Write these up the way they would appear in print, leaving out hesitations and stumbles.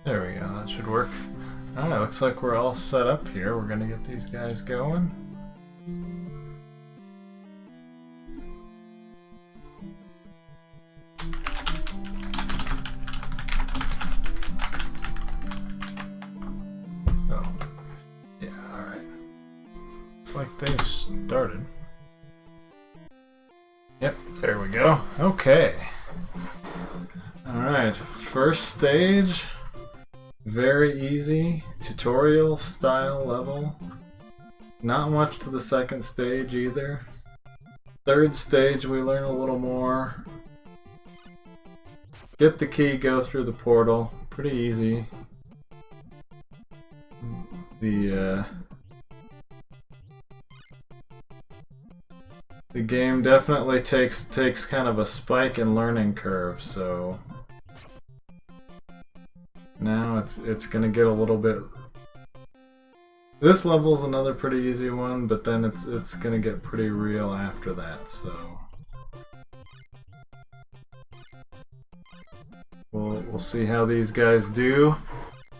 There we go, that should work. Alright, looks like we're all set up here. We're gonna get these guys going. Oh, yeah, alright. Looks like they've started. Yep, there we go. Okay. Alright, first stage. Very easy, tutorial style level. Not much to the second stage either. Third stage we learn a little more. Get the key, go through the portal. Pretty easy. The game definitely takes kind of a spike in learning curve, so now it's gonna get a little bit. This level's another pretty easy one, but then it's gonna get pretty real after that. So we'll see how these guys do.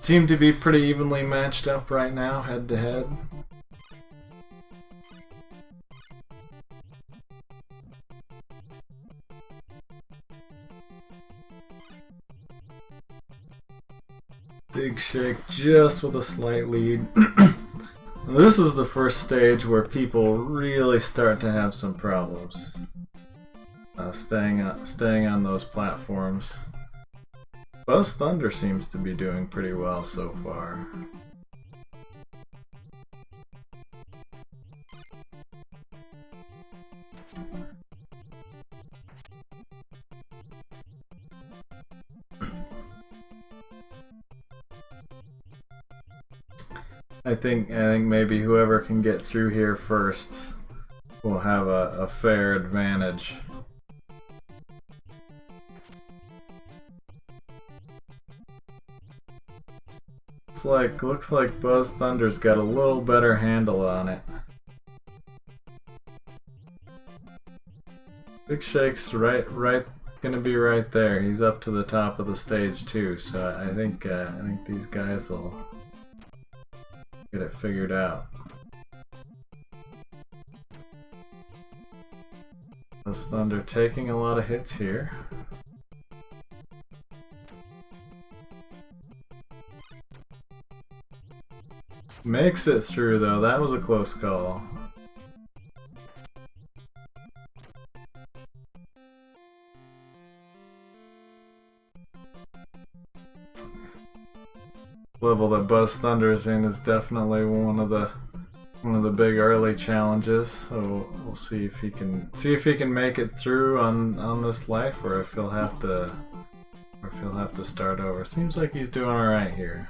Seem to be pretty evenly matched up right now, head to head. Digshake just with a slight lead. This is the first stage where people really start to have some problems staying on those platforms. BuzzThunder seems to be doing pretty well so far. I think maybe whoever can get through here first will have a fair advantage. Looks like BuzzThunder's got a little better handle on it. Digshake's right gonna be right there. He's up to the top of the stage too, so I think these guys will get it figured out. BuzzThunder taking a lot of hits here. Makes it through though, that was a close call. Level that BuzzThunder's in is definitely one of the big early challenges. So we'll see if he can make it through on this life, or if he'll have to start over. Seems like he's doing all right here.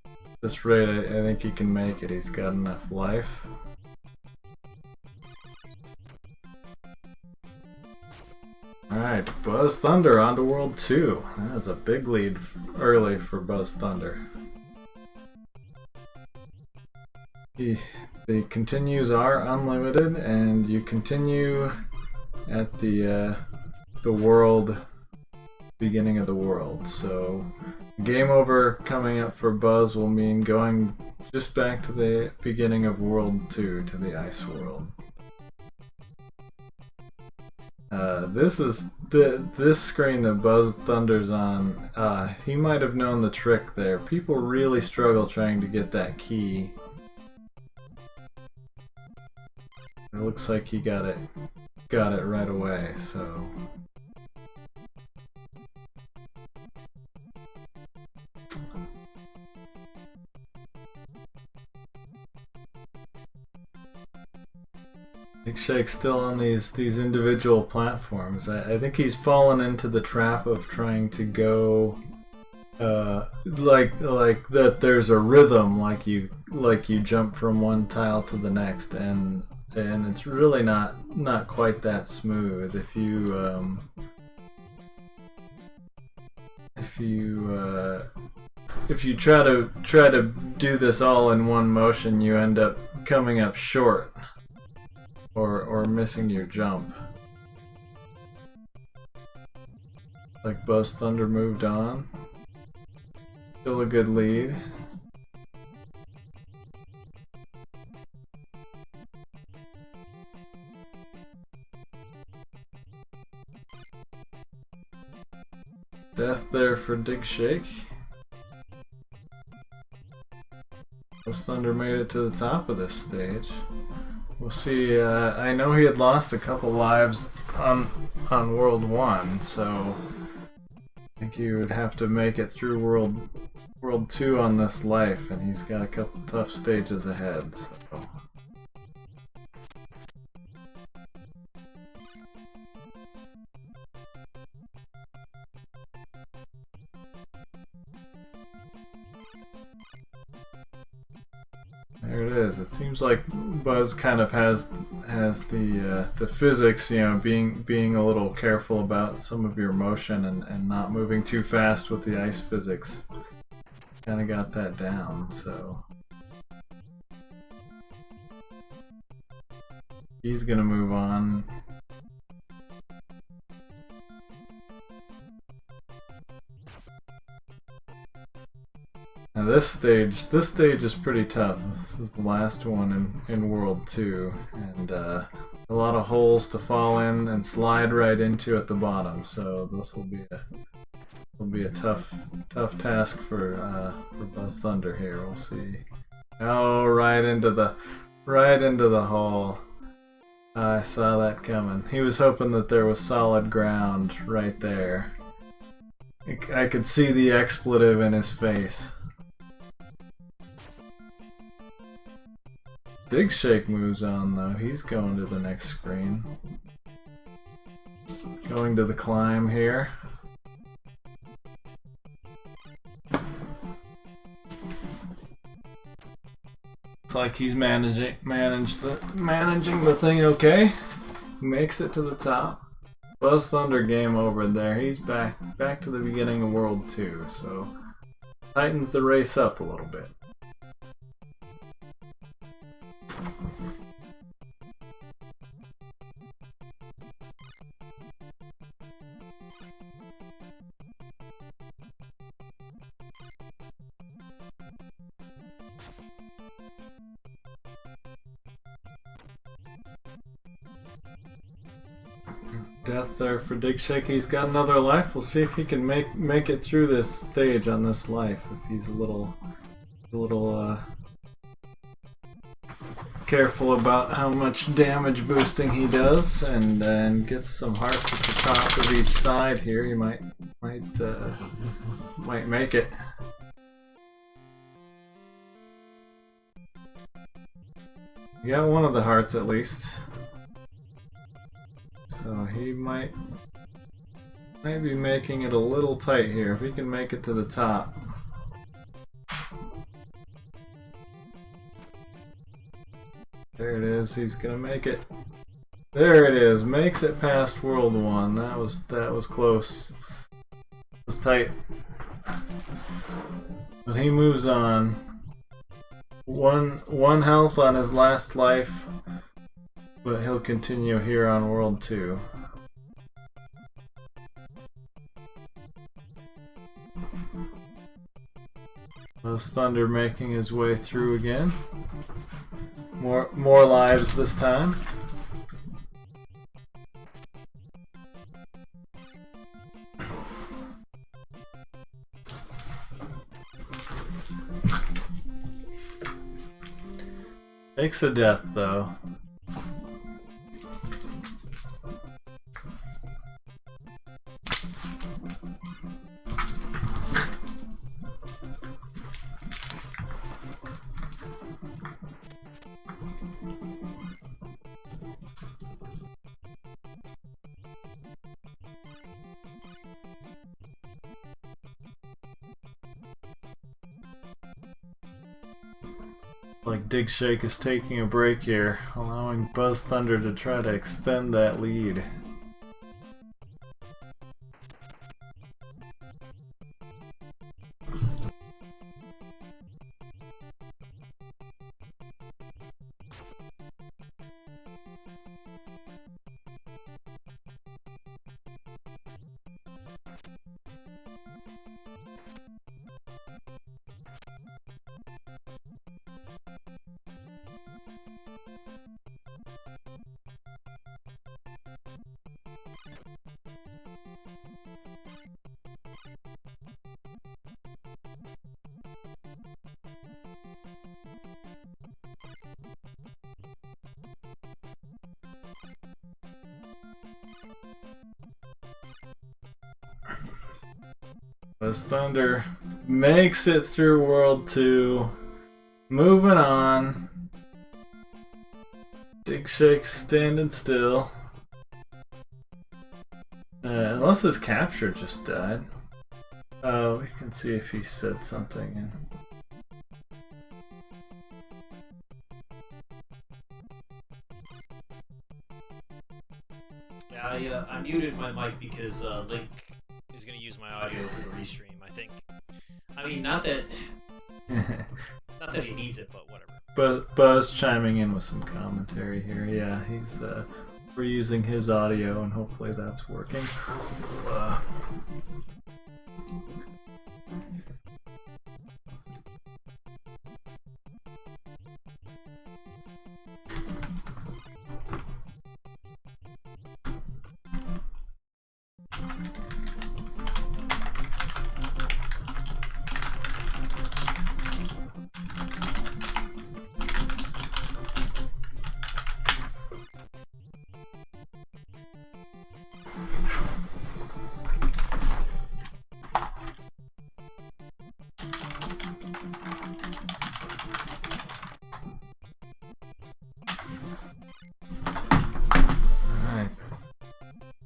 At this rate, I think he can make it. He's got enough life. Alright, BuzzThunder on to World 2. That is a big lead early for BuzzThunder. The continues are unlimited, and you continue at the world, beginning of the world. So game over coming up for Buzz will mean going just back to the beginning of World 2, to the ice world. This is this screen that BuzzThunder's on. He might have known the trick there. People really struggle trying to get that key. It looks like he got it right away. So. Digshake's still on these individual platforms. I think he's fallen into the trap of trying to go like that. There's a rhythm, like you jump from one tile to the next, and it's really not quite that smooth. If you try to do this all in one motion, you end up coming up short. Or missing your jump. Like BuzzThunder moved on. Still a good lead. Death there for Digshake. BuzzThunder made it to the top of this stage. We'll see. I know he had lost a couple lives on World 1, so I think he would have to make it through World 2 on this life, and he's got a couple tough stages ahead. So. There it is. It seems like Buzz kind of has the physics, you know, being a little careful about some of your motion and not moving too fast with the ice physics. Kind of got that down, so he's gonna move on. Now this stage is pretty tough. This is the last one in World 2, and a lot of holes to fall in and slide right into at the bottom. So this will be a tough task for BuzzThunder here. We'll see. Oh, right into the hole. I saw that coming. He was hoping that there was solid ground right there. I could see the expletive in his face. Digshake moves on though. He's going to the next screen. Going to the climb here. Looks like he's managing the thing okay. Makes it to the top. BuzzThunder game over there. He's back to the beginning of World 2, so tightens the race up a little bit. Death there for Digshake. He's got another life. We'll see if he can make it through this stage on this life. If he's a little careful about how much damage boosting he does, and gets some hearts at the top of each side here, he might make it. You got one of the hearts at least. So he might be making it a little tight here. If he can make it to the top. There it is. He's gonna make it. There it is. Makes it past World 1. That was close. It was tight. But he moves on. One health on his last life. But he'll continue here on World 2. BuzzThunder making his way through again. More lives this time. Takes a death though. Like Digshake is taking a break here, allowing BuzzThunder to try to extend that lead. BuzzThunder makes it through World 2. Moving on. Digshake standing still. Unless his capture just died. We can see if he said something. Yeah, I muted my mic because Link is going to use my audio for the restream, I think. I mean, not that he needs it, but whatever. But Buzz chiming in with some commentary here. Yeah, he's we're using his audio, and hopefully that's working.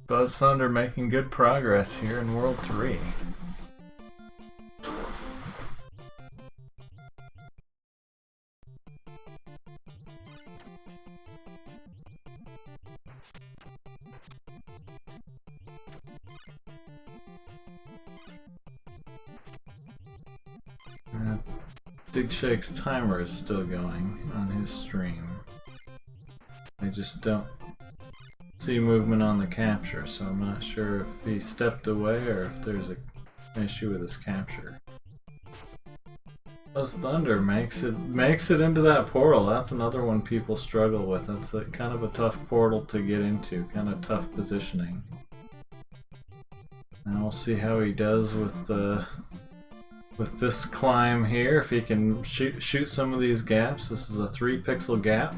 BuzzThunder making good progress here in World 3. Digshake's timer is still going on his stream. I just don't see movement on the capture, so I'm not sure if he stepped away or if there's an issue with his capture. BuzzThunder makes it into that portal. That's another one people struggle with. That's kind of a tough portal to get into, kind of tough positioning. And we'll see how he does with this climb here. If he can shoot some of these gaps. This is a 3-pixel gap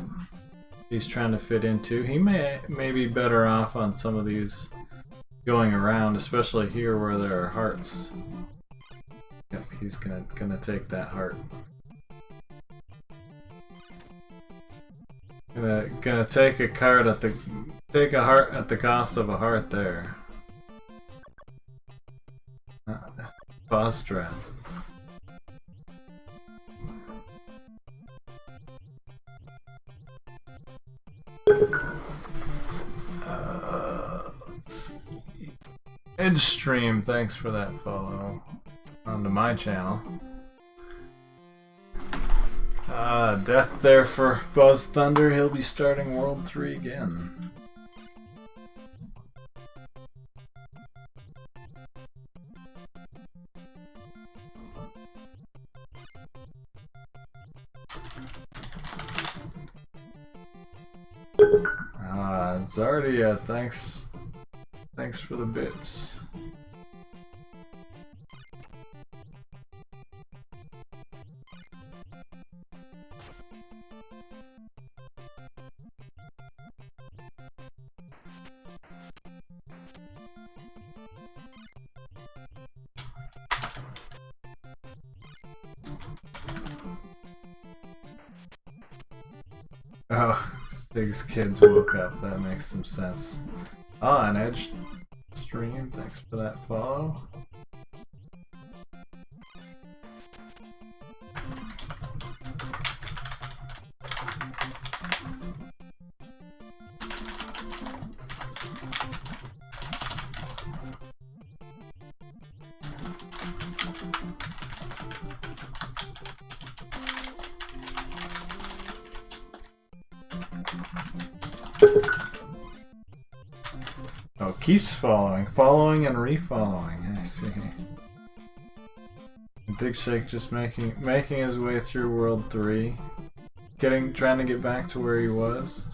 he's trying to fit into. He may be better off on some of these going around, especially here where there are hearts. Yep, he's gonna take that heart. Gonna take a heart at the cost of a heart there. Boss strats. Edgestream, thanks for that follow onto my channel. Death there for BuzzThunder. He'll be starting World 3 again. Zardia, thanks for the bits. Oh, Big's kids woke up. That makes some sense. An Edge stream. Thanks for that follow. Oh, keeps following and refollowing. I see. Digshake just making his way through World 3, trying to get back to where he was.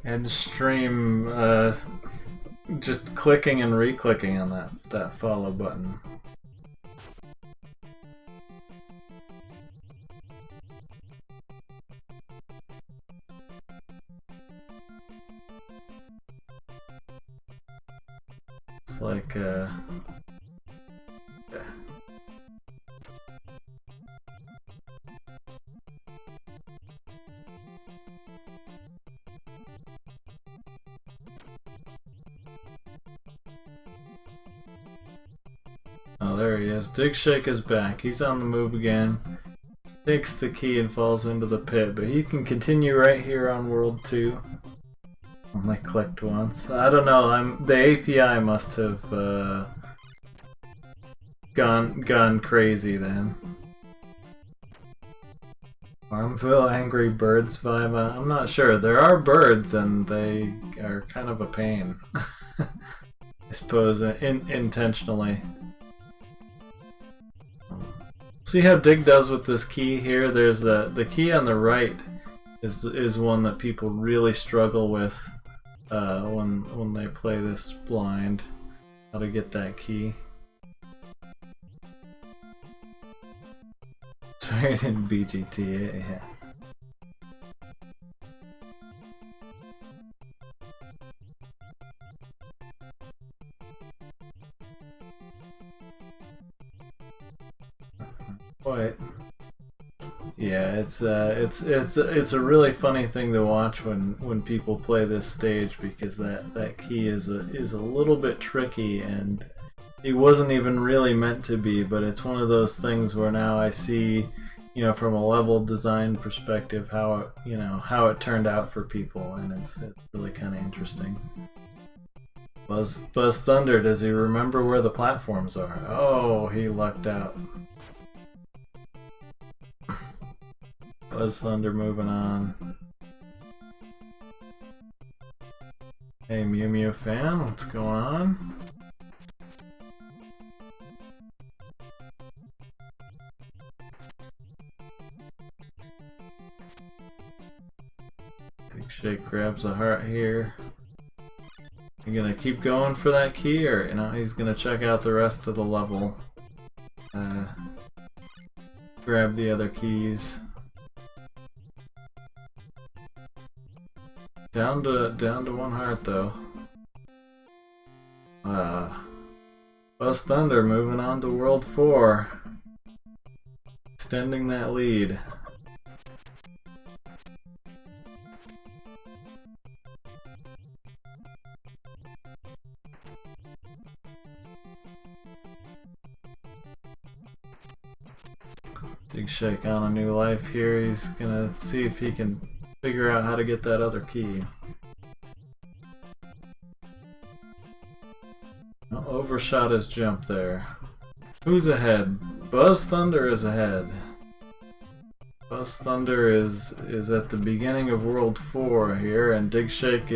end stream, just clicking and re-clicking on that follow button. It's like, yeah. Oh, there he is. Digshake is back. He's on the move again. Takes the key and falls into the pit, but he can continue right here on World 2. Only clicked once. I don't know. The API must have gone crazy then. Farmville Angry Birds vibe. I'm not sure. There are birds, and they are kind of a pain. I suppose intentionally. See how Dig does with this key here? There's the key on the right is one that people really struggle with when they play this blind. How to get that key. Right in BGT, yeah. Quite. Yeah, it's a really funny thing to watch when people play this stage, because that key is a little bit tricky, and it wasn't even really meant to be, but it's one of those things where now I see, you know, from a level design perspective how it turned out for people, and it's really kind of interesting. BuzzThunder, does he remember where the platforms are? Oh, he lucked out. BuzzThunder moving on. Hey, Mew Mew fan, what's going on? Digshake grabs a heart here. You gonna keep going for that key, or he's gonna check out the rest of the level. Grab the other keys. Down to one heart though. BuzzThunder moving on to World 4. Extending that lead. Digshake on a new life here. He's gonna see if he can figure out how to get that other key. Oh, overshot his jump there. Who's ahead? BuzzThunder is ahead. BuzzThunder is at the beginning of World 4 here, and Digshake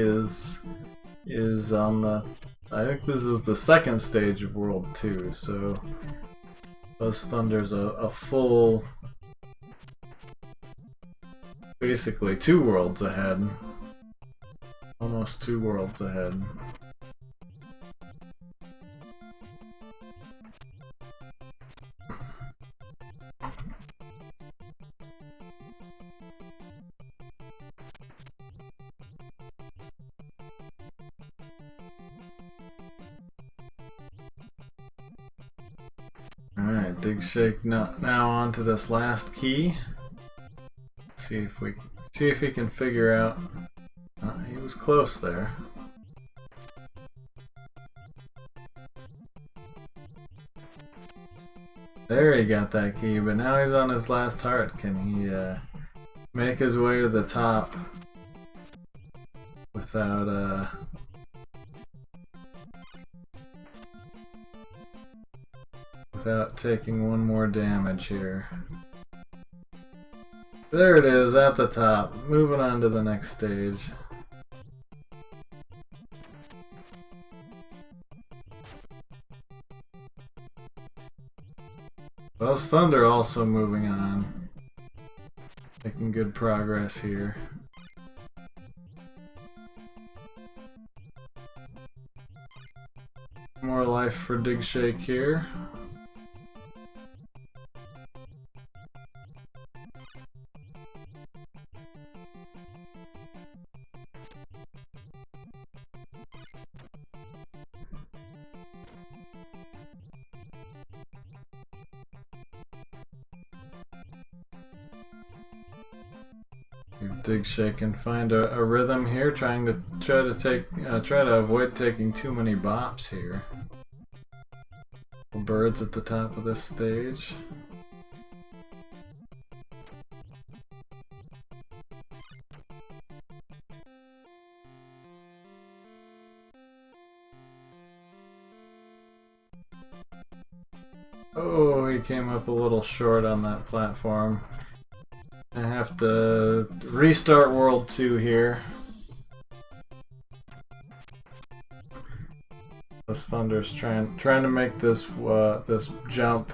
is on the... I think this is the second stage of World 2, so BuzzThunder's a full... basically 2 worlds ahead. Almost 2 worlds ahead. Alright, Digshake now onto this last key. See if he can figure out. He was close there. There, he got that key, but now he's on his last heart. Can he make his way to the top without taking one more damage here? There it is, at the top. Moving on to the next stage. BuzzThunder also moving on. Making good progress here. More life for Digshake here. Digshake can find a rhythm here, try to avoid taking too many bops here. Birds at the top of this stage. Oh, he came up a little short on that platform. I have to restart World 2 here. BuzzThunder's trying to make this this jump.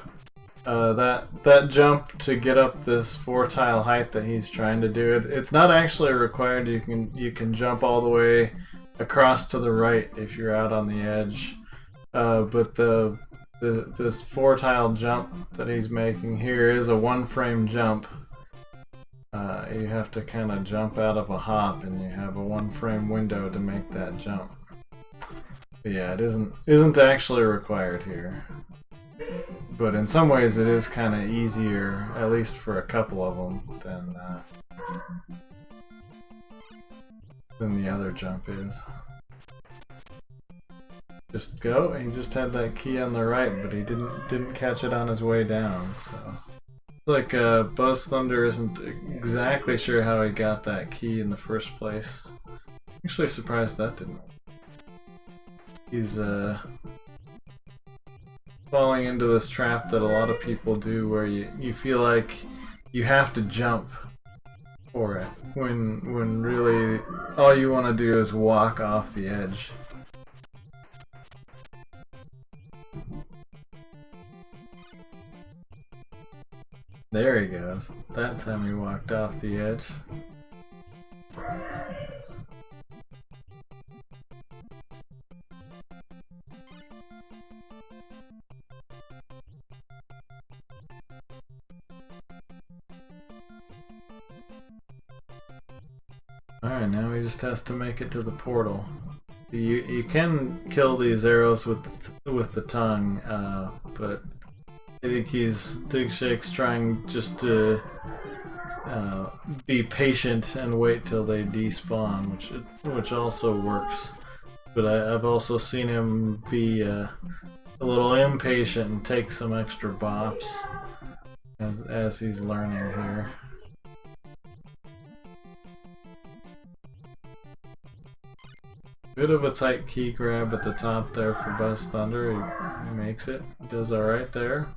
That jump to get up this 4-tile height that he's trying to do. It's not actually required. You can jump all the way across to the right if you're out on the edge. But this 4-tile jump that he's making here is a 1-frame jump. You have to kind of jump out of a hop, and you have a 1-frame window to make that jump. But yeah, it isn't actually required here. But in some ways, it is kind of easier, at least for a couple of them, than the other jump is. Just go. He just had that key on the right, but he didn't catch it on his way down. So. Like BuzzThunder isn't exactly sure how he got that key in the first place. Actually surprised that didn't work. He's falling into this trap that a lot of people do where you feel like you have to jump for it when really all you want to do is walk off the edge. There he goes. That time he walked off the edge. Alright, now he just has to make it to the portal. You can kill these arrows with the tongue, but I think Digshake's trying just to be patient and wait till they despawn, which also works. But I've also seen him be a little impatient and take some extra bops as he's learning here. Bit of a tight key grab at the top there for BuzzThunder. He makes it. He does alright there.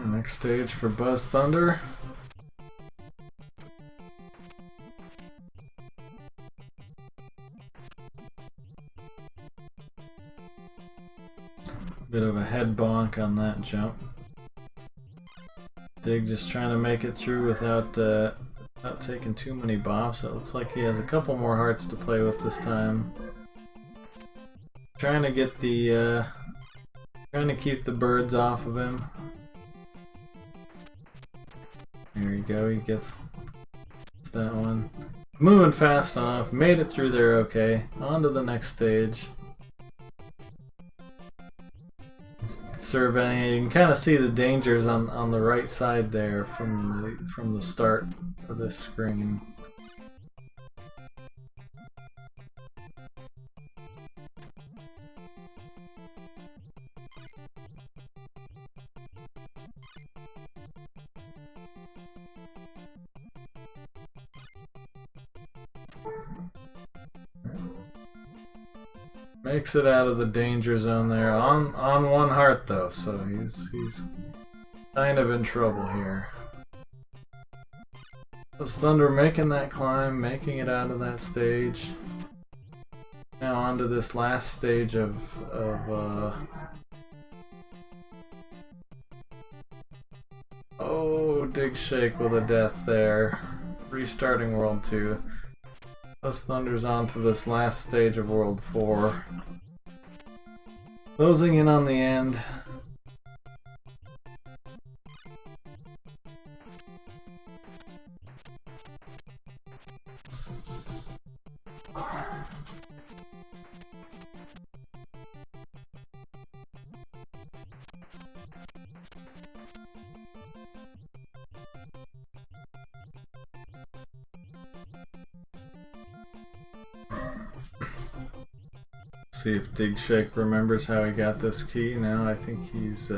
Next stage for BuzzThunder. Bit of a head bonk on that jump. Dig just trying to make it through without taking too many bops. It looks like he has a couple more hearts to play with this time. Trying to get the trying to keep the birds off of him. There you go, he gets that one. Moving fast enough, made it through there okay. On to the next stage. Surveying, you can kind of see the dangers on the right side there from the start of this screen. Makes it out of the danger zone there on 1 heart though, so he's kind of in trouble here. BuzzThunder making that climb, making it out of that stage. Now onto this last stage of Digshake with a death there. Restarting World 2. BuzzThunder's on to this last stage of World 4. Closing in on the end. See if Digshake remembers how he got this key. Now I think he's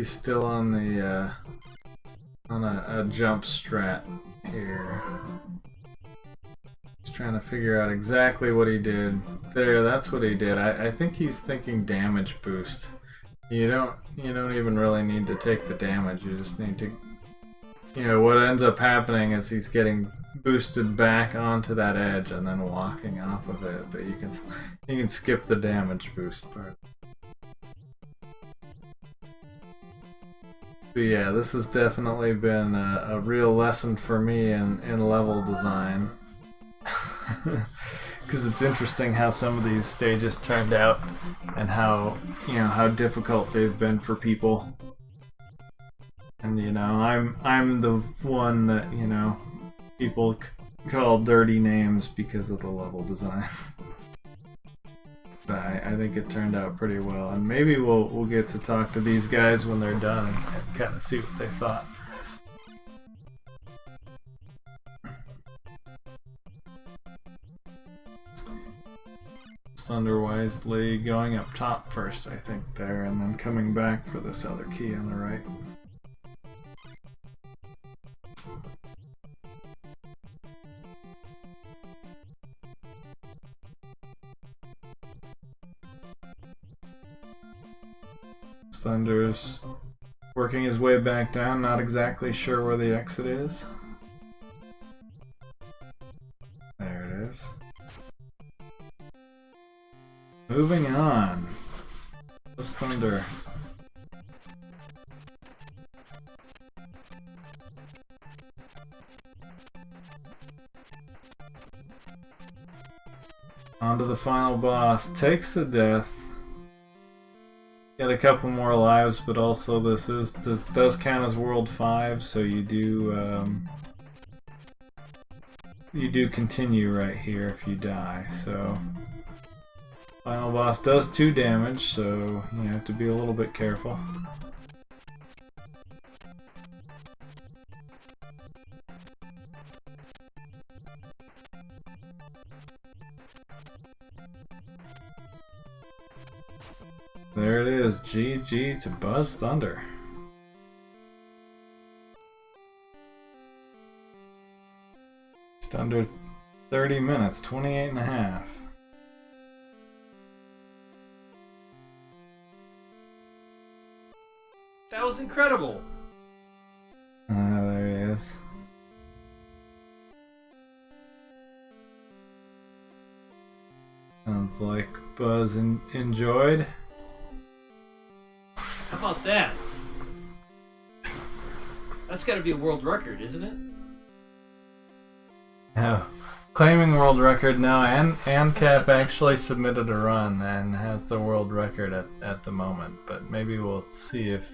still on the on a jump strat here. He's trying to figure out exactly what he did. There, that's what he did. I think he's thinking damage boost. You don't even really need to take the damage. You just need to, what ends up happening is he's getting boosted back onto that edge and then walking off of it, but you can skip the damage boost part. But yeah, this has definitely been a real lesson for me in level design. Because it's interesting how some of these stages turned out and how difficult they've been for people. And I'm the one that people call dirty names because of the level design. But I think it turned out pretty well, and maybe we'll get to talk to these guys when they're done and kind of see what they thought. Thunder wisely going up top first, I think, there, and then coming back for this other key on the right. Thunder's working his way back down, not exactly sure where the exit is. There it is. Moving on. BuzzThunder. On to the final boss. Takes the death. Get a couple more lives, but also this does count as World 5, so you do continue right here if you die. So final boss does 2 damage, so you have to be a little bit careful. There it is, GG to BuzzThunder. Just under 30 minutes, 28 and a half. That was incredible! There he is. Sounds like Buzz enjoyed. How about that? That's gotta be a world record, isn't it? Yeah. Claiming world record now, and ANCAP actually submitted a run and has the world record at the moment, but maybe we'll see if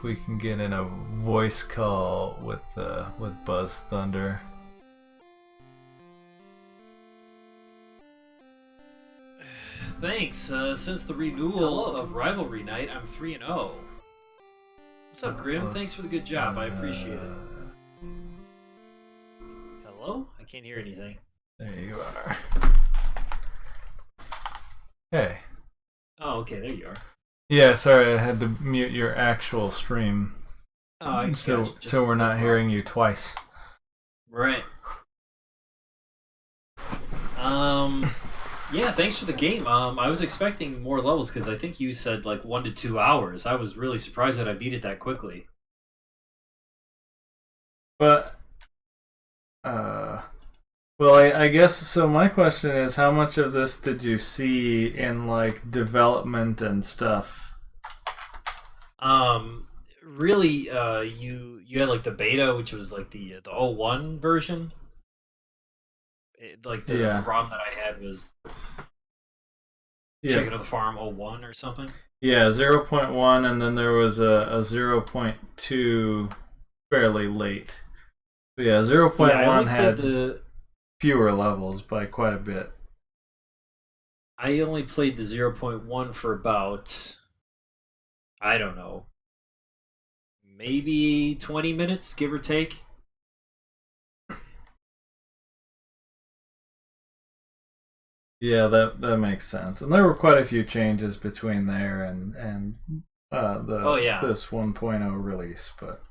we can get in a voice call with BuzzThunder. Thanks. Since the renewal of Rivalry Night, I'm 3-0. What's up, Grim? Thanks for the good job. I appreciate it. Hello? I can't hear anything. There you are. Hey. Oh, okay. There you are. Yeah, sorry, I had to mute your actual stream. Oh, so we're not hearing you twice. Right. Yeah, thanks for the game. I was expecting more levels because I think you said like 1 to 2 hours. I was really surprised that I beat it that quickly. But, well, I guess, so my question is, how much of this did you see in, like, development and stuff? Um, really, you had like the beta, which was like the '01 version. Like the Yeah, ROM that I had was yeah, Chicken of the Farm '01 or something. yeah. 0.1, and then there was a 0.2 fairly late. But yeah, Yeah, I 0.1 only played had the fewer levels by quite a bit. I only played the zero point 0.1 for about, I don't know, maybe 20 minutes, give or take. Yeah, that makes sense. And there were quite a few changes between there and Oh the yeah. this 1.0 release, but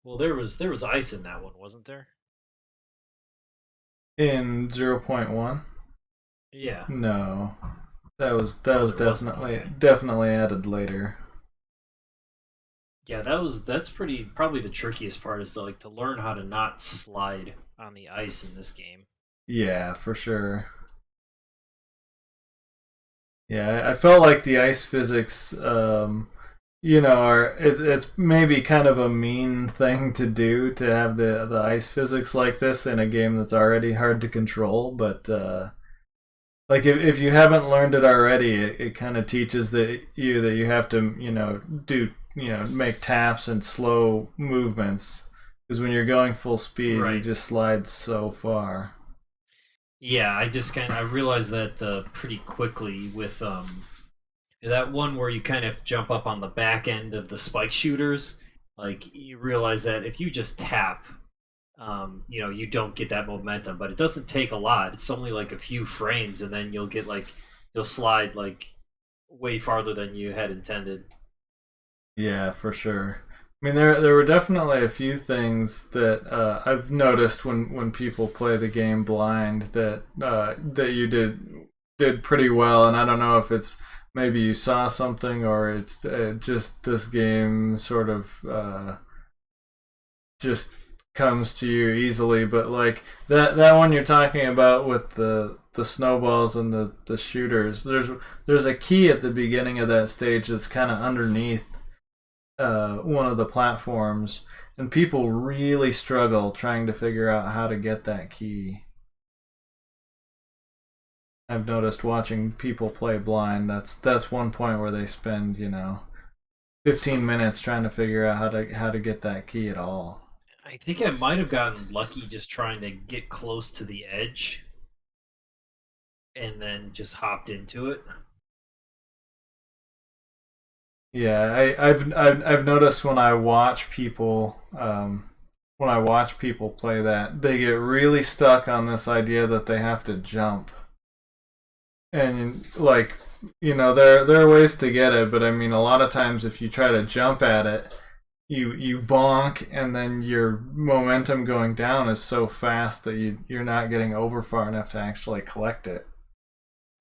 Well, there was ice in that one, wasn't there? in 0.1, Yeah. no. That Oh, was there wasn't. definitely added later. Yeah, that's pretty probably the trickiest part is to learn how to not slide on the ice in this game. Yeah, for sure. Yeah, I felt like the ice physics, it's maybe kind of a mean thing to do to have the ice physics like this in a game that's already hard to control. But like if you haven't learned it already, it kind of teaches that you have to do make taps and slow movements because when you're going full speed, you Right. just slide so far. Yeah, I realized that pretty quickly with that one where you kind of have to jump up on the back end of the spike shooters. Like you realize that if you just tap, you don't get that momentum, but it doesn't take a lot. It's only like a few frames, and then you'll slide like way farther than you had intended. Yeah, for sure. I mean, there were definitely a few things that I've noticed when people play the game blind that you did pretty well, and I don't know if it's maybe you saw something or it's just this game sort of just comes to you easily. But like that one you're talking about with the snowballs and the shooters, there's a key at the beginning of that stage that's kind of underneath one of the platforms, and people really struggle trying to figure out how to get that key. I've noticed watching people play blind. That's one point where they spend 15 minutes trying to figure out how to get that key at all. I think I might have gotten lucky just trying to get close to the edge and then just hopped into it. Yeah, I've noticed when I watch people play that they get really stuck on this idea that they have to jump and like there are ways to get it, but I mean a lot of times if you try to jump at it you bonk, and then your momentum going down is so fast that you're not getting over far enough to actually collect it.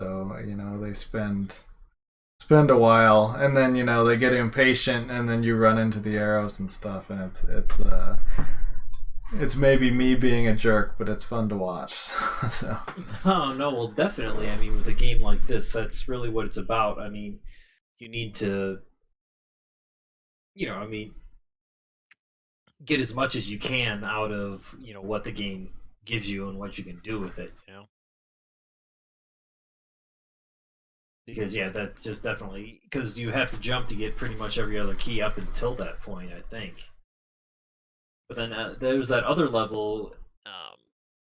So they spend a while, and then they get impatient, and then you run into the arrows and stuff, and it's maybe me being a jerk, but it's fun to watch. So Oh no, well definitely. I mean, with a game like this, that's really what it's about. I mean, you need to, I mean, get as much as you can out of what the game gives you and what you can do with it. Because yeah, that's just definitely because you have to jump to get pretty much every other key up until that point, I think. But then there's that other level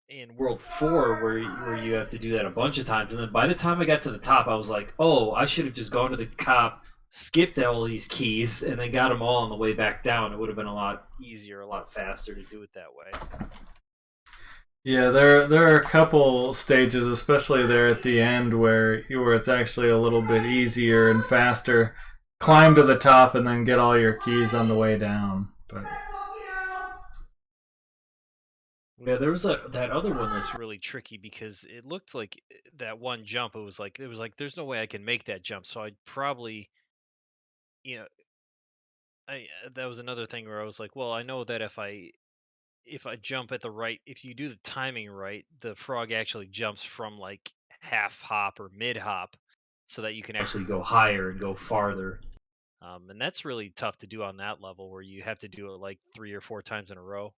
in World 4 where you have to do that a bunch of times, and then by the time I got to the top, I was like, oh, I should have just gone to the top, skipped all these keys, and then got them all on the way back down. It would have been a lot easier, a lot faster to do it that way. yeah, there are a couple stages, especially there at the end, where it's actually a little bit easier and faster. Climb to the top and then get all your keys on the way down. But Yeah, there was that other one that's really tricky because it looked like that one jump. It was like there's no way I can make that jump. So I'd probably, you know, I that was another thing where I was like, well, I know that if I jump at the right, if you do the timing right, the frog actually jumps from like half hop or mid hop, so that you can actually go higher and go farther. And that's really tough to do on that level where you have to do it like 3 or 4 times in a row.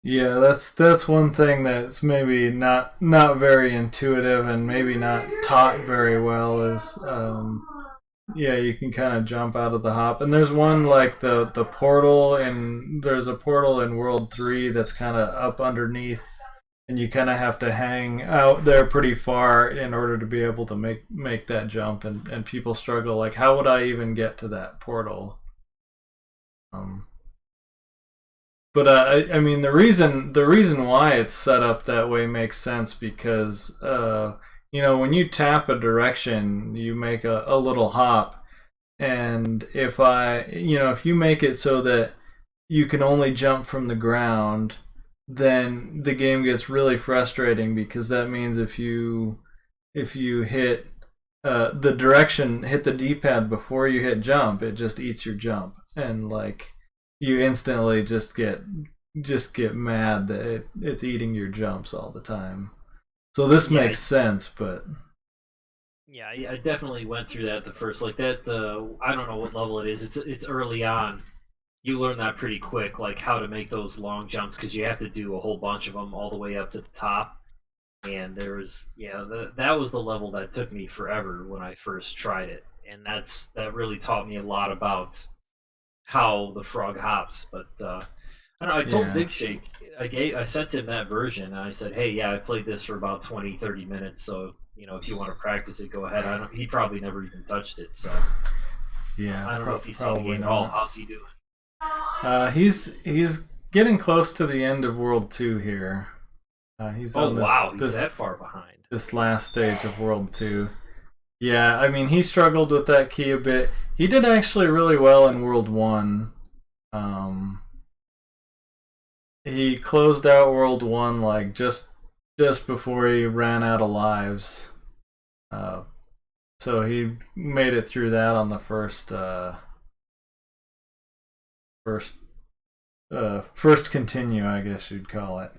Yeah, that's one thing that's maybe not very intuitive and maybe not taught very well is yeah, you can kind of jump out of the hop. And there's one like the portal, and there's a portal in World 3 that's kind of up underneath, and you kind of have to hang out there pretty far in order to be able to make that jump, and people struggle like how would I even get to that portal? Um but I mean the reason why it's set up that way makes sense because when you tap a direction, you make a little hop, and if you make it so that you can only jump from the ground, then the game gets really frustrating because that means if you hit the direction, hit the D-pad before you hit jump, it just eats your jump, and like you instantly just get mad that it's eating your jumps all the time. So this Yeah, makes sense, but yeah, I definitely went through that the first like that. I don't know what level it is. It's early on. You learn that pretty quick, like how to make those long jumps because you have to do a whole bunch of them all the way up to the top. And there was that was the level that took me forever when I first tried it, and that really taught me a lot about how the frog hops. But I don't know. I told yeah. Digshake, I sent him that version, and I said, hey, yeah, I played this for about 20, 30 minutes, so if you want to practice it, go ahead. I don't. He probably never even touched it, so Yeah, I don't know if he saw the probably game at all. not. How's he doing? He's getting close to the end of World 2 here. He's Oh on this wow, he's this that far behind. this last stage of World 2. Yeah, I mean he struggled with that key a bit. He did actually really well in World 1. Um, he closed out World 1 like just before he ran out of lives. Uh, so he made it through that on the first first continue, I guess you'd call it.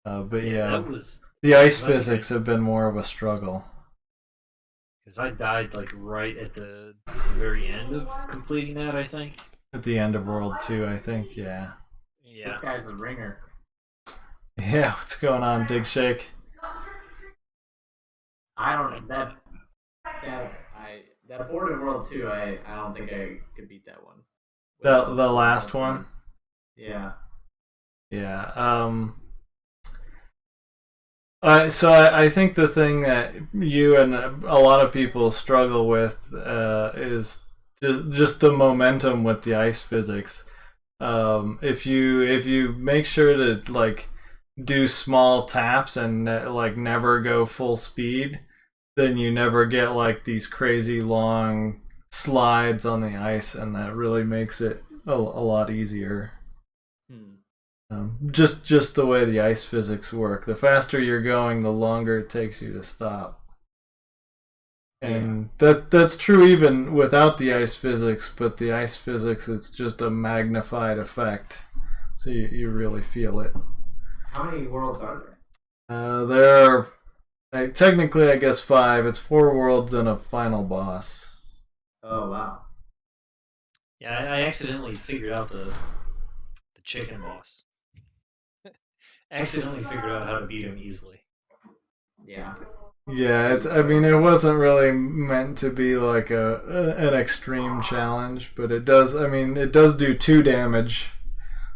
But Yeah, yeah, that was the ice because I think physics have been more of a struggle I died like right at the very end of completing that. I think. at the end of World 2, I think. Yeah. Yeah. This guy's a ringer. Yeah, what's going on, Digshake? I don't that board in World 2. I don't think I could beat that one. The last one? Yeah. Yeah. So I think the thing that you and a lot of people struggle with is just the momentum with the ice physics. If you make sure to like do small taps and like never go full speed, then you never get like these crazy long slides on the ice, and that really makes it a lot easier. Hmm. Just the way the ice physics work. The faster you're going, the longer it takes you to stop. And that's true even without the ice physics, but the ice physics, it's just a magnified effect. So you really feel it. How many worlds are there? There are technically, I guess, 5. It's 4 worlds and a final boss. Oh wow. Yeah, I accidentally figured out the chicken boss. Accidentally figured out how to beat him easily. Yeah. Yeah, I mean, it wasn't really meant to be like an extreme challenge, but it does. I mean, it does do 2 damage,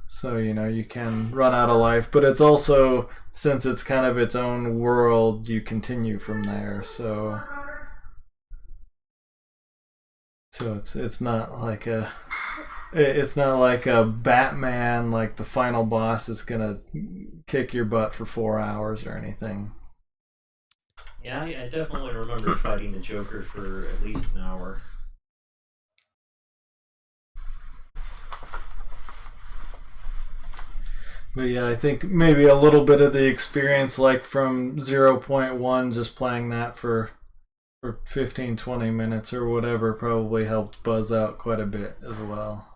so you can run out of life. But it's also, since it's kind of its own world, you continue from there. So it's not like a Batman, like the final boss is gonna kick your butt for 4 hours or anything. Yeah, I definitely remember fighting the Joker for at least an hour. But yeah, I think maybe a little bit of the experience, like from 0.1, just playing that for 15, 20 minutes or whatever, probably helped buzz out quite a bit as well.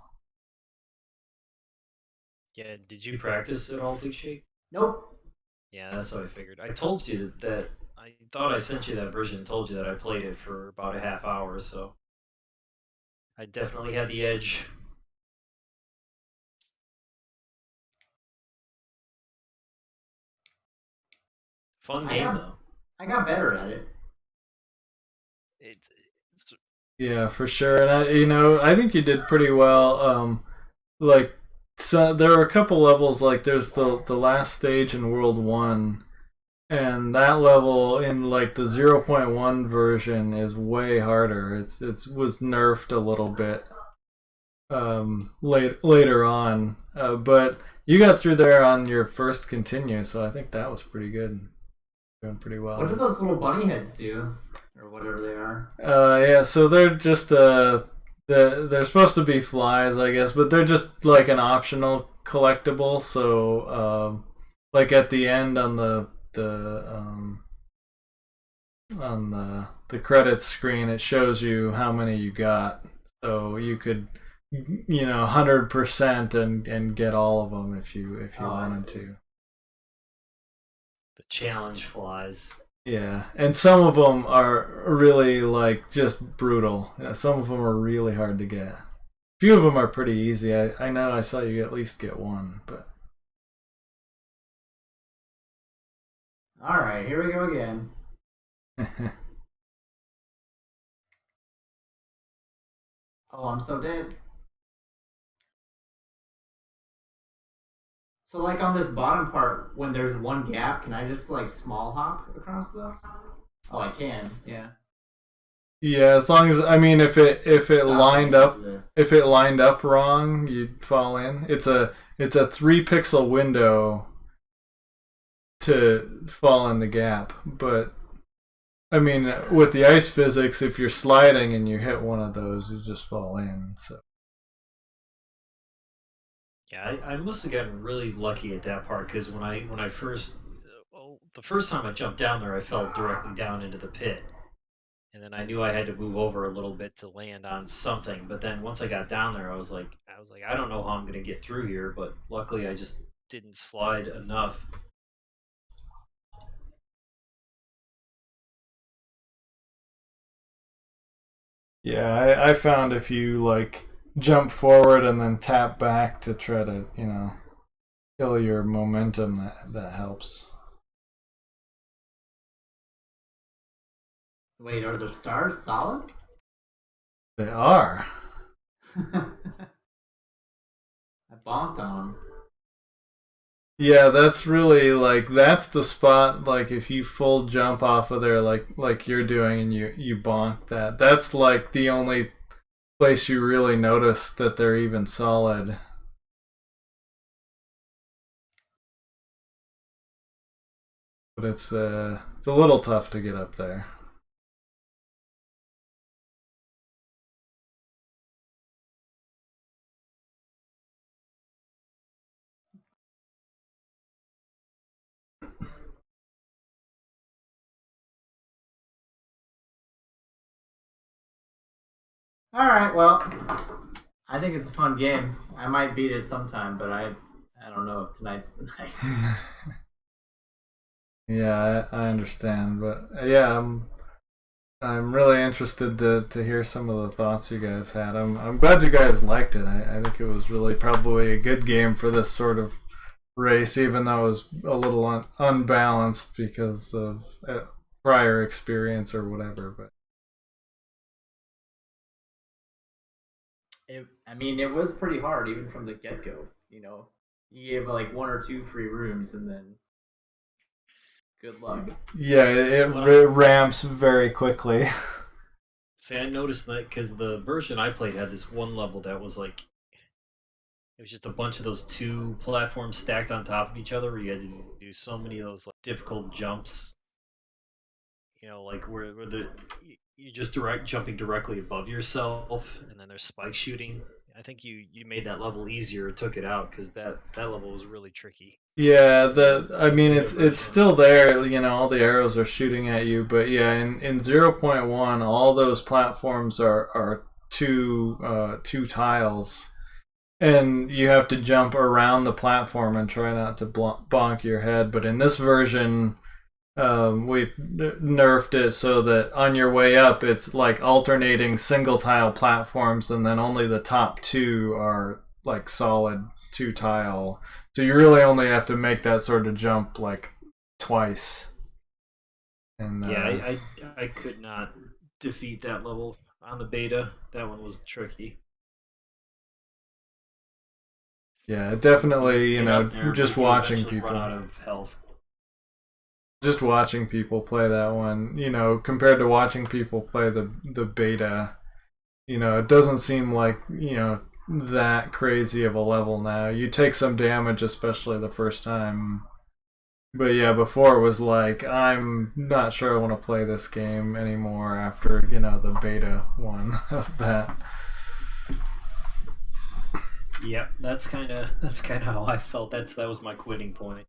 Yeah, did you practice at all, Big Shake? Nope. Yeah, that's what I figured. I told you that I thought I sent you that version and told you that I played it for about a half hour or so. I definitely had the edge. Fun game though. I got better at it. It's Yeah, for sure. And I think you did pretty well. Like, so there are a couple levels. Like, there's the last stage in World 1, and that level in like the 0.1 version is way harder. It's was nerfed a little bit later on, but you got through there on your first continue, so I think that was pretty good. Doing pretty well. What do those little bunny heads do, or whatever they are? Yeah, so they're just they're supposed to be flies, I guess, but they're just like an optional collectible. So like at the end on the credits screen, it shows you how many you got. So you could 100% and get all of them if you wanted to. The challenge flies. Yeah, and some of them are really like just brutal. Yeah, some of them are really hard to get. A few of them are pretty easy. I know I saw you at least get one, but All right, here we go again. Oh, I'm so dead. So, like on this bottom part, when there's one gap, can I just like small hop across those? Oh, I can. Yeah. yeah, as long as if it lined up The- if it lined up wrong, you'd fall in. It's a 3 pixel window to fall in the gap, but with the ice physics, if you're sliding and you hit one of those, you just fall in. So Yeah, I must have gotten really lucky at that part because when I first, the first time I jumped down there, I fell directly down into the pit, and then I knew I had to move over a little bit to land on something. But then once I got down there, I was like, I don't know how I'm gonna get through here, but luckily I just didn't slide enough. yeah, I found if you like jump forward and then tap back to try to kill your momentum, that helps. Wait, are the stars solid? They are. I bonked on them. Yeah, that's really that's the spot. Like if you full jump off of there, like you're doing, and you bonk that. That's like the only place you really notice that they're even solid. But it's a little tough to get up there. All right, well, I think it's a fun game. I might beat it sometime, but I don't know if tonight's the night. Yeah, I understand, but yeah, I'm really interested to hear some of the thoughts you guys had. I'm glad you guys liked it. I think it was really probably a good game for this sort of race, even though it was a little unbalanced because of prior experience or whatever. But It was pretty hard even from the get go. You gave like 1 or 2 free rooms, and then good luck. yeah, it ramps very quickly. See, I noticed that because the version I played had this one level that was like, it was just a bunch of those 2 platforms stacked on top of each other where you had to do so many of those like difficult jumps. Like where you just jumping directly above yourself, and then there's spike shooting. I think you made that level easier, took it out because that level was really tricky. Yeah, it's still there, all the arrows are shooting at you, but yeah, in 0.1 all those platforms are two tiles, and you have to jump around the platform and try not to bonk your head. But in this version, we've nerfed it so that on your way up, it's like alternating single tile platforms, and then only the top two are like solid 2 tile. So you really only have to make that sort of jump like twice. And Yeah, I could not defeat that level on the beta. That one was tricky. yeah, definitely, Get up there, just but you watching eventually people. run out of health. Just watching people play that one, compared to watching people play the beta, it doesn't seem like, that crazy of a level now. You take some damage, especially the first time. But yeah, before it was like, I'm not sure I want to play this game anymore after, the beta one of that. Yep, that's kind of how I felt. That was my quitting point.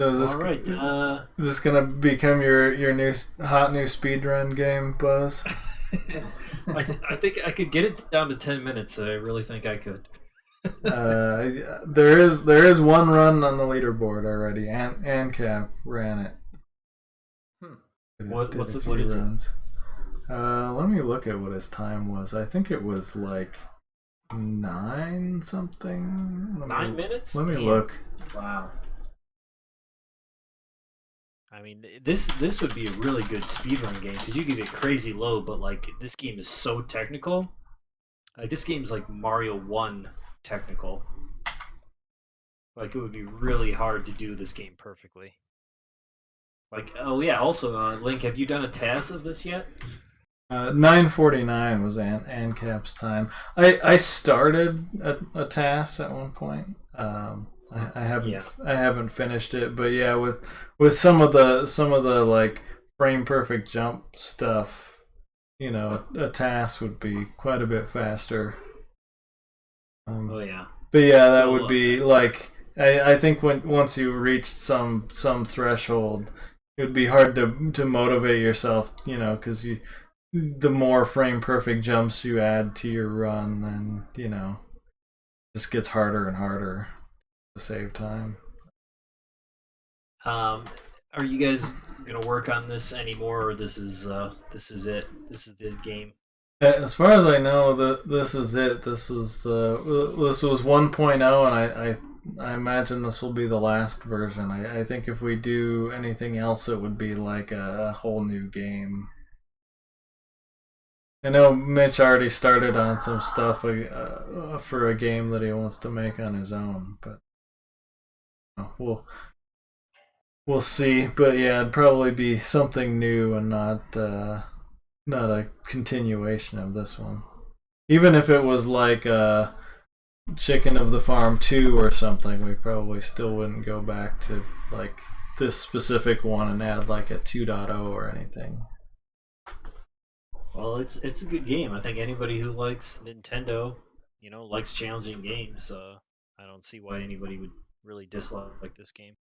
So is this gonna become your new hot new speedrun game, Buzz? I think I could get it down to 10 minutes. I really think I could. There is one run on the leaderboard already. ANCAP ran it. What is runs. Let me look at what his time was. I think it was like 9 something. 9 minutes? Let me look. Wow. I mean, This would be a really good speedrun game because you can get crazy low, but like this game is so technical. Like this game's like Mario 1 technical. Like it would be really hard to do this game perfectly. Like, oh yeah, also Link, have you done a task of this yet? 9:49 was ANCAP's time. I started a task at one point. I haven't finished it, but yeah, with some of the like frame perfect jump stuff, a task would be quite a bit faster. Oh yeah. But yeah, that would be like I think once you reach some threshold, it would be hard to motivate yourself, because the more frame perfect jumps you add to your run, then it just gets harder and harder to save time. Are you guys gonna work on this anymore, or this is it? This is the game. As far as I know, this is it. This was 1.0, and I imagine this will be the last version. I think if we do anything else, it would be like a whole new game. I know Mitch already started on some stuff for a game that he wants to make on his own, but we'll see. But yeah, it'd probably be something new and not a continuation of this one. Even if it was like Chicken of the Farm 2 or something, we probably still wouldn't go back to like this specific one and add like a 2.0 or anything. Well, it's a good game. I think anybody who likes Nintendo, likes challenging games. I don't see why anybody would really dislike this game.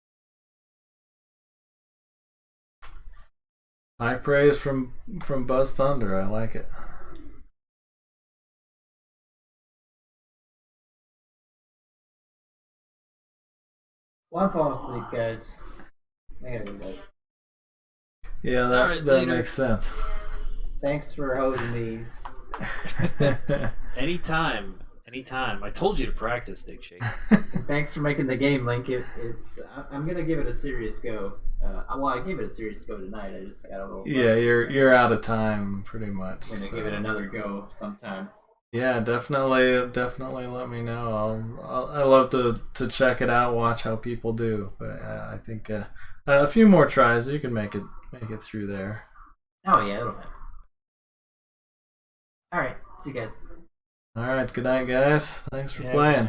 High praise from BuzzThunder. I like it. Well, I'm falling asleep, guys. I gotta go to bed. Yeah, that makes sense. Thanks for hosing me. Anytime. I told you to practice, Digshake. Thanks for making the game, Link. I'm gonna give it a serious go. I gave it a serious go tonight. I just got a little. Yeah, you're out of time pretty much. I'm gonna give it another go sometime. Yeah, definitely let me know. I love to check it out, watch how people do. But I think a few more tries, you can make it through there. Oh yeah, it'll happen. All right, see you guys. All right, good night, guys. Thanks for playing.